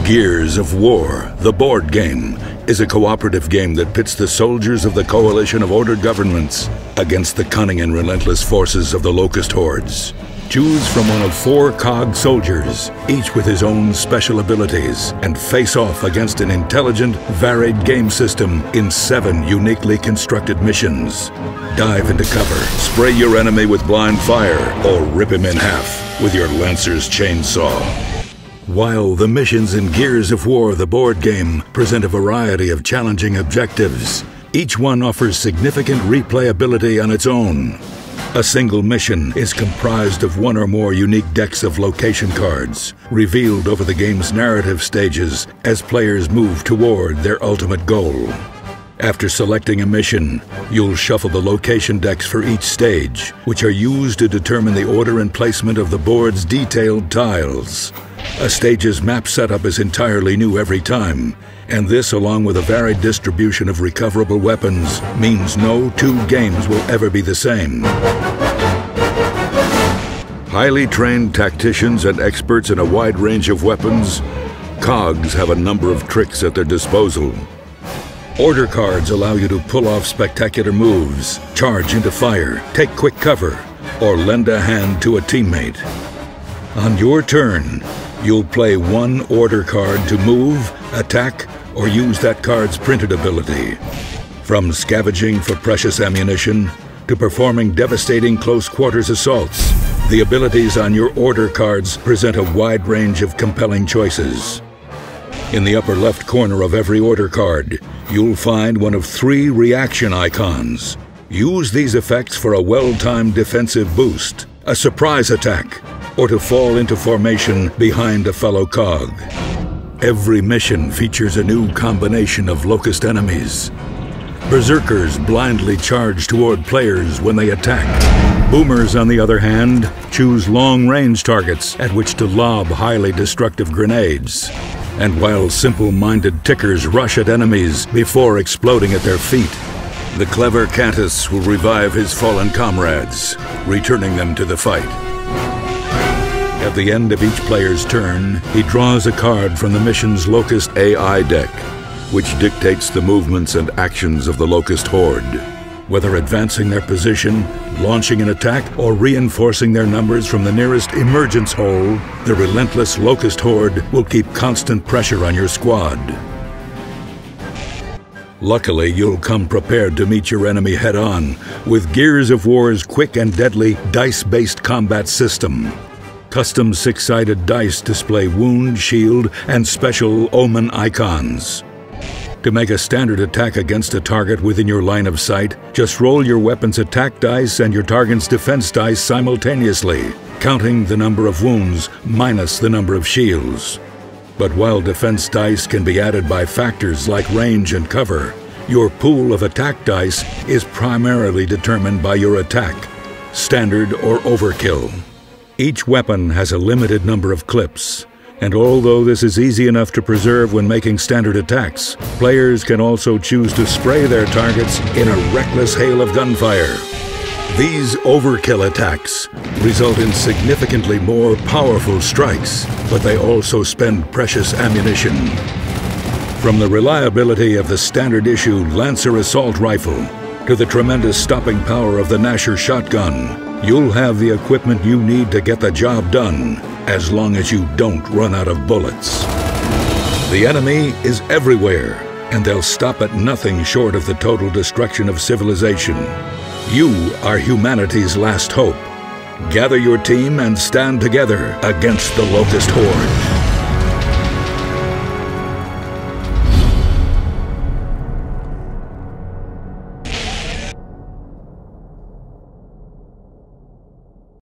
Gears of War, the board game, is a cooperative game that pits the soldiers of the coalition of ordered governments against the cunning and relentless forces of the Locust hordes. Choose from one of 4 cog soldiers, each with his own special abilities, and face off against an intelligent, varied game system in 7 uniquely constructed missions. Dive into cover, spray your enemy with blind fire, or rip him in half with your Lancer's chainsaw. While the missions in Gears of War, the board game, present a variety of challenging objectives, each one offers significant replayability on its own. A single mission is comprised of 1 or more unique decks of location cards, revealed over the game's narrative stages as players move toward their ultimate goal. After selecting a mission, you'll shuffle the location decks for each stage, which are used to determine the order and placement of the board's detailed tiles. A stage's map setup is entirely new every time, and this, along with a varied distribution of recoverable weapons, means no 2 games will ever be the same. Highly trained tacticians and experts in a wide range of weapons, cogs have a number of tricks at their disposal. Order cards allow you to pull off spectacular moves, charge into fire, take quick cover, or lend a hand to a teammate. On your turn, you'll play 1 order card to move, attack, or use that card's printed ability. From scavenging for precious ammunition to performing devastating close-quarters assaults, the abilities on your order cards present a wide range of compelling choices. In the upper left corner of every order card, you'll find one of 3 reaction icons. Use these effects for a well-timed defensive boost, a surprise attack, or to fall into formation behind a fellow cog. Every mission features a new combination of Locust enemies. Berserkers blindly charge toward players when they attack. Boomers, on the other hand, choose long-range targets at which to lob highly destructive grenades. And while simple-minded tickers rush at enemies before exploding at their feet, the clever Cantus will revive his fallen comrades, returning them to the fight. At the end of each player's turn, he draws a card from the mission's Locust AI deck, which dictates the movements and actions of the Locust horde. Whether advancing their position, launching an attack, or reinforcing their numbers from the nearest emergence hole, the relentless Locust horde will keep constant pressure on your squad. Luckily, you'll come prepared to meet your enemy head-on with Gears of War's quick and deadly dice-based combat system. Custom 6-sided dice display wound, shield, and special omen icons. To make a standard attack against a target within your line of sight, just roll your weapon's attack dice and your target's defense dice simultaneously, counting the number of wounds minus the number of shields. But while defense dice can be added by factors like range and cover, your pool of attack dice is primarily determined by your attack, standard or overkill. Each weapon has a limited number of clips, and although this is easy enough to preserve when making standard attacks, players can also choose to spray their targets in a reckless hail of gunfire. These overkill attacks result in significantly more powerful strikes, but they also spend precious ammunition. From the reliability of the standard issue Lancer assault rifle to the tremendous stopping power of the Nasher shotgun, you'll have the equipment you need to get the job done, as long as you don't run out of bullets. The enemy is everywhere, and they'll stop at nothing short of the total destruction of civilization. You are humanity's last hope. Gather your team and stand together against the Locust horde.